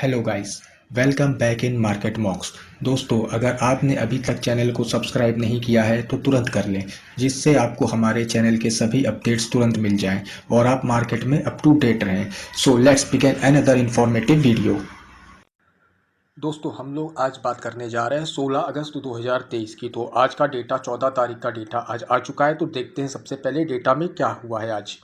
Hello guys, welcome back in market मॉक्स। दोस्तों, अगर आपने अभी तक चैनल को सब्सक्राइब नहीं किया है तो तुरंत कर लें, जिससे आपको हमारे चैनल के सभी अपडेट्स तुरंत मिल जाएं और आप मार्केट में अप टू डेट रहें। So let's begin another informative video. दोस्तों, हम लोग आज बात करने जा रहे हैं 16 अगस्त 2023 की। तो आज का डेटा 14 तारीख का डेटा आज आ चुका है। तो देखते हैं सबसे पहले डेटा में क्या हुआ है आज।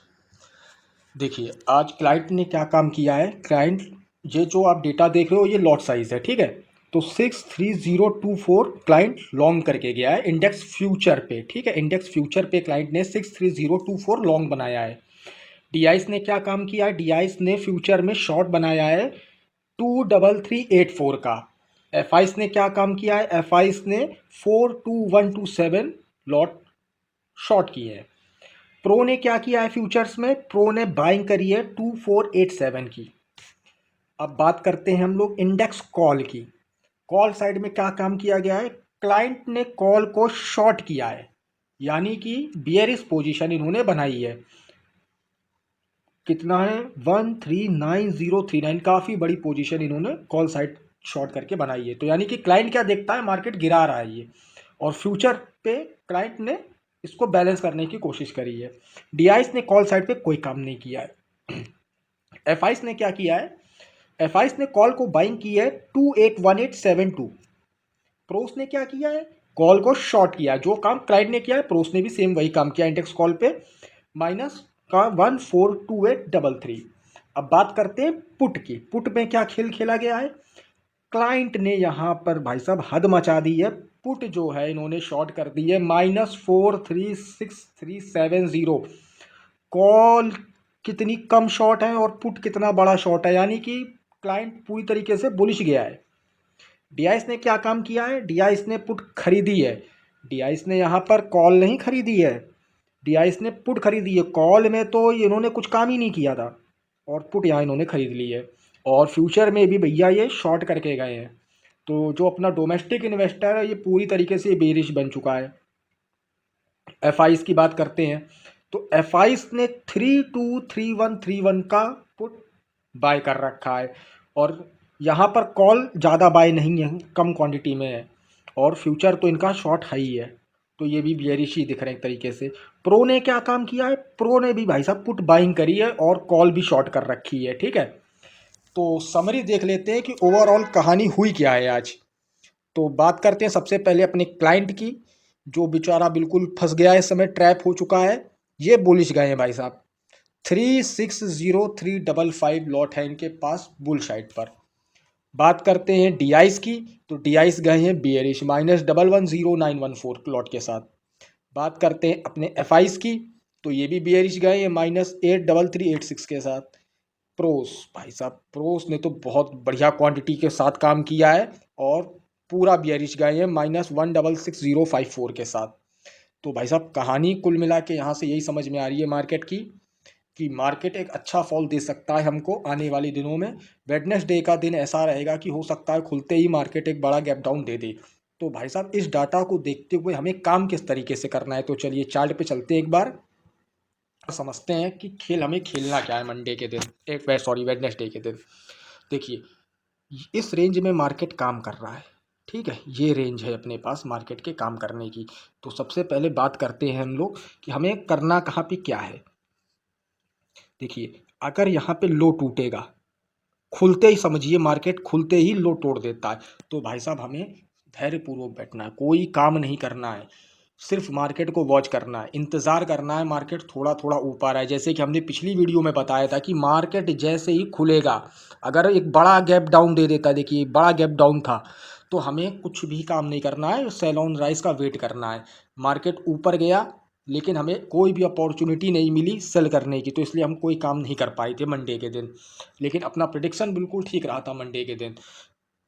देखिए, आज क्लाइंट ने क्या काम किया है। क्लाइंट, ये जो आप डेटा देख रहे हो ये लॉट साइज है, ठीक है। तो 63024 क्लाइंट लॉन्ग करके गया है इंडेक्स फ्यूचर पे, ठीक है। इंडेक्स फ्यूचर पे क्लाइंट ने 63024 लॉन्ग बनाया है। डीआईस ने क्या काम किया है। डीआईस ने फ्यूचर में शॉर्ट बनाया है 23384 का। एफआईस ने क्या काम किया है। एफआईस ने 42127 लॉट शॉर्ट किए हैं। प्रो ने क्या किया है फ्यूचर्स में। प्रो ने बाइंग करी है 2487 की। अब बात करते हैं हम लोग इंडेक्स कॉल की। कॉल साइड में क्या काम किया गया है। क्लाइंट ने कॉल को शॉर्ट किया है, यानी कि बियरिश पोजीशन इन्होंने बनाई है। कितना है 139039। काफ़ी बड़ी पोजीशन इन्होंने कॉल साइड शॉर्ट करके बनाई है। तो यानी कि क्लाइंट क्या देखता है, मार्केट गिरा रहा है ये, और फ्यूचर पे क्लाइंट ने इसको बैलेंस करने की कोशिश करी है। डीआईस ने कॉल साइड पे कोई काम नहीं किया है। एफआईस ने क्या किया है। एफआईस ने कॉल को बाइंग की है 281872। प्रोस ने क्या किया है, कॉल को शॉर्ट किया। जो काम क्लाइंट ने किया है प्रोस ने भी सेम वही काम किया इंडेक्स कॉल पे, माइनस का 142833। अब बात करते हैं पुट की। पुट में क्या खेल खेला गया है। क्लाइंट ने यहां पर भाई साहब हद मचा दी है। पुट जो है इन्होंने शॉर्ट कर दी है -436370। कॉल कितनी कम शॉर्ट है और पुट कितना बड़ा शॉर्ट है, यानी कि क्लाइंट पूरी तरीके से बुलिश गया है। डीआईएस ने क्या काम किया है। डीआईएस ने पुट खरीदी है। डीआईएस ने यहाँ पर कॉल नहीं खरीदी है, डीआईएस ने पुट खरीदी है। कॉल में तो इन्होंने कुछ काम ही नहीं किया था, और पुट यहाँ इन्होंने खरीद ली है। और फ्यूचर में भी भैया ये शॉर्ट करके गए हैं। तो जो अपना डोमेस्टिक इन्वेस्टर है ये पूरी तरीके से बेरिश बन चुका है। एफआईस की बात करते हैं तो एफआईस ने 323131 का पुट बाय कर रखा है, और यहाँ पर कॉल ज़्यादा बाय नहीं है, कम क्वांटिटी में है, और फ्यूचर तो इनका शॉर्ट हाई है। तो ये भी बेरिश ही दिख रहे हैं एक तरीके से। प्रो ने क्या काम किया है। प्रो ने भी भाई साहब पुट बाइंग करी है और कॉल भी शॉर्ट कर रखी है, ठीक है। तो समरी देख लेते हैं कि ओवरऑल कहानी हुई क्या है आज। तो बात करते हैं सबसे पहले अपने क्लाइंट की, जो बेचारा बिल्कुल फंस गया है, इस समय ट्रैप हो चुका है। ये बुलिश गए हैं भाई साहब। 360355 लॉट है इनके पास बुल साइड पर। बात करते हैं डीआईस की, तो डीआईस गए हैं बियरिश -110914 लॉट के साथ। बात करते हैं अपने एफआईस की, तो ये भी बियरिश गए हैं -83386 के साथ। प्रोस, भाई साहब प्रोस ने तो बहुत बढ़िया क्वांटिटी के साथ काम किया है, और पूरा बियरिश गए हैं -166054 के साथ। तो भाई साहब कहानी कुल मिला के यहाँ से यही समझ में आ रही है मार्केट की, कि मार्केट एक अच्छा फॉल दे सकता है हमको आने वाले दिनों में। वेडनेसडे का दिन ऐसा रहेगा कि हो सकता है खुलते ही मार्केट एक बड़ा गैप डाउन दे दे। तो भाई साहब इस डाटा को देखते हुए हमें काम किस तरीके से करना है, तो चलिए चार्ट पे चलते हैं एक बार, समझते हैं कि खेल हमें खेलना क्या है मंडे के दिन, एक सॉरी वेडनेसडे के दिन। देखिए, इस रेंज में मार्केट काम कर रहा है, ठीक है। ये रेंज है अपने पास मार्केट के काम करने की। तो सबसे पहले बात करते हैं हम लोग कि हमें करना कहाँ पे क्या है। देखिए, अगर यहाँ पे लो टूटेगा, खुलते ही समझिए मार्केट खुलते ही लो तोड़ देता है, तो भाई साहब हमें धैर्यपूर्वक बैठना है, कोई काम नहीं करना है। सिर्फ मार्केट को वॉच करना है, इंतज़ार करना है मार्केट थोड़ा थोड़ा ऊपर आए। जैसे कि हमने पिछली वीडियो में बताया था कि मार्केट जैसे ही खुलेगा, अगर एक बड़ा गैप डाउन दे देता है, देखिए बड़ा गैप डाउन था, तो हमें कुछ भी काम नहीं करना है, सेल ऑन राइज का वेट करना है। मार्केट ऊपर गया लेकिन हमें कोई भी अपॉर्चुनिटी नहीं मिली सेल करने की, तो इसलिए हम कोई काम नहीं कर पाए थे मंडे के दिन। लेकिन अपना प्रिडिक्शन बिल्कुल ठीक रहा था मंडे के दिन,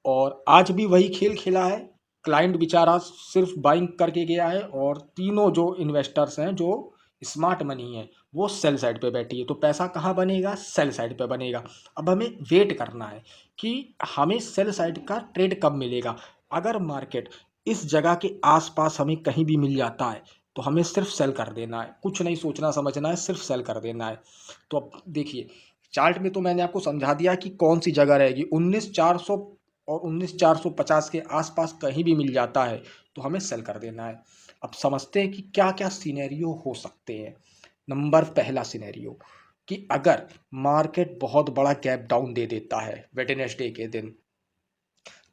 और आज भी वही खेल खेला है। क्लाइंट बेचारा सिर्फ बाइंग करके गया है, और तीनों जो इन्वेस्टर्स हैं जो स्मार्ट मनी है वो सेल साइड पे बैठी है। तो पैसा कहाँ बनेगा, सेल साइड पे बनेगा। अब हमें वेट करना है कि हमें सेल साइड का ट्रेड कब मिलेगा। अगर मार्केट इस जगह के आसपास हमें कहीं भी मिल जाता है तो हमें सिर्फ सेल कर देना है, कुछ नहीं सोचना समझना है, सिर्फ सेल कर देना है। तो अब देखिए, चार्ट में तो मैंने आपको समझा दिया कि कौन सी जगह रहेगी। 19,400 और 19,450 के आसपास कहीं भी मिल जाता है तो हमें सेल कर देना है। अब समझते हैं कि क्या क्या सिनेरियो हो सकते हैं। नंबर पहला सिनेरियो कि अगर मार्केट बहुत बड़ा गैप डाउन दे देता है वेडनेसडे के दिन,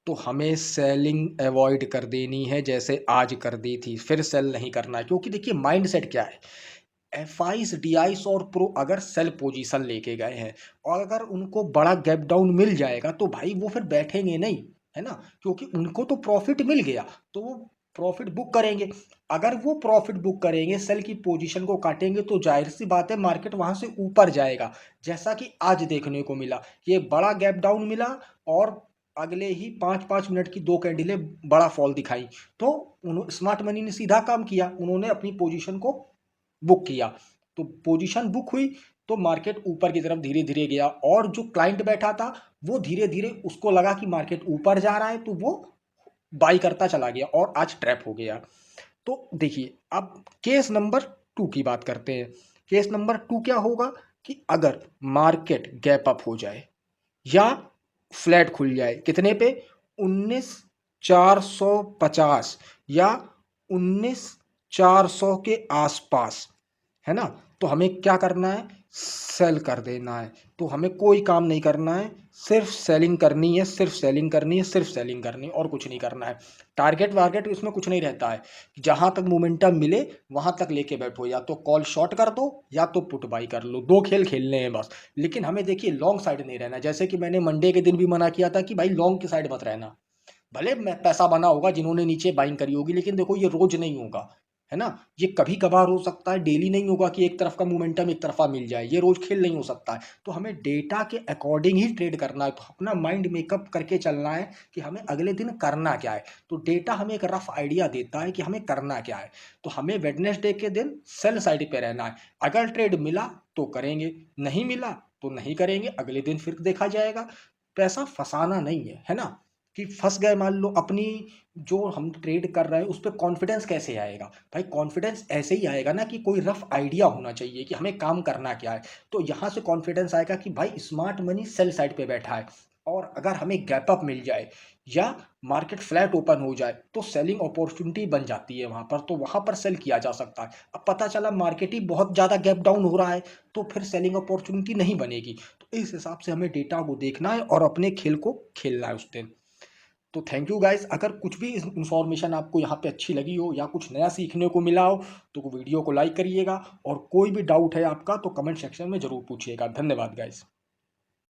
तो हमें सेलिंग अवॉइड कर देनी है, जैसे आज कर दी थी, फिर सेल नहीं करना है। क्योंकि देखिए माइंडसेट क्या है, एफ आईज डी आईस और प्रो अगर सेल पोजीशन लेके गए हैं और अगर उनको बड़ा गैप डाउन मिल जाएगा तो भाई वो फिर बैठेंगे नहीं, है ना। क्योंकि उनको तो प्रॉफिट मिल गया तो वो प्रॉफिट बुक करेंगे। अगर वो प्रॉफिट बुक करेंगे, सेल की पोजीशन को काटेंगे, तो जाहिर सी बात है मार्केट वहां से ऊपर जाएगा, जैसा कि आज देखने को मिला। ये बड़ा गैप डाउन मिला और अगले ही 5-5 मिनट की दो कैंडलें बड़ा फॉल दिखाई। तो स्मार्ट मनी ने सीधा काम किया, उन्होंने अपनी पोजीशन को बुक किया। तो पोजीशन बुक हुई तो मार्केट ऊपर की तरफ धीरे धीरे गया, और जो क्लाइंट बैठा था वो धीरे धीरे उसको लगा कि मार्केट ऊपर जा रहा है तो वो बाई करता चला गया और आज ट्रैप हो गया। तो देखिए अब केस नंबर 2 की बात करते हैं। केस नंबर 2 क्या होगा कि अगर मार्केट गैप अप हो जाए या फ्लैट खुल जाए कितने पे, 19,450 या 19,400 के आसपास, है ना, तो हमें क्या करना है, सेल कर देना है। तो हमें कोई काम नहीं करना है, सिर्फ सेलिंग करनी है, सिर्फ सेलिंग करनी है, सिर्फ सेलिंग करनी है, और कुछ नहीं करना है। टारगेट वारगेट इसमें कुछ नहीं रहता है, जहां तक मोमेंटम मिले वहां तक लेके बैठो, या तो कॉल शॉर्ट कर दो या तो पुट बाई कर लो, दो खेल खेलने हैं बस। लेकिन हमें देखिए लॉन्ग साइड नहीं रहना, जैसे कि मैंने मंडे के दिन भी मना किया था कि भाई लॉन्ग की साइड मत रहना। भले पैसा बना होगा जिन्होंने नीचे बाइंग करी होगी, लेकिन देखो ये रोज नहीं होगा, है ना। ये कभी कभार हो सकता है, डेली नहीं होगा कि एक तरफ का मोमेंटम एक तरफा मिल जाए, ये रोज खेल नहीं हो सकता है। तो हमें डेटा के अकॉर्डिंग ही ट्रेड करना है, तो अपना माइंड मेकअप करके चलना है कि हमें अगले दिन करना क्या है। तो डेटा हमें एक रफ आइडिया देता है कि हमें करना क्या है। तो हमें वेडनेसडे के दिन सेल साइड पे रहना है। अगर ट्रेड मिला तो करेंगे, नहीं मिला तो नहीं करेंगे, अगले दिन फिर देखा जाएगा। पैसा फंसाना नहीं है ना, कि फंस गए मान लो अपनी, जो हम ट्रेड कर रहे हैं उस पर कॉन्फिडेंस कैसे आएगा भाई। कॉन्फिडेंस ऐसे ही आएगा ना कि कोई रफ आइडिया होना चाहिए कि हमें काम करना क्या है। तो यहाँ से कॉन्फिडेंस आएगा कि भाई स्मार्ट मनी सेल साइड पे बैठा है, और अगर हमें गैप अप मिल जाए या मार्केट फ्लैट ओपन हो जाए तो सेलिंग अपॉर्चुनिटी बन जाती है वहां पर, तो वहां पर सेल किया जा सकता है। अब पता चला मार्केट ही बहुत ज़्यादा गैप डाउन हो रहा है तो फिर सेलिंग अपॉर्चुनिटी नहीं बनेगी। तो इस हिसाब से हमें डेटा को देखना है और अपने खेल को खेलना है उस दिन। तो थैंक यू गाइस, अगर कुछ भी इन्फॉर्मेशन आपको यहाँ पे अच्छी लगी हो या कुछ नया सीखने को मिला हो तो वीडियो को लाइक करिएगा, और कोई भी डाउट है आपका तो कमेंट सेक्शन में ज़रूर पूछिएगा। धन्यवाद गाइस।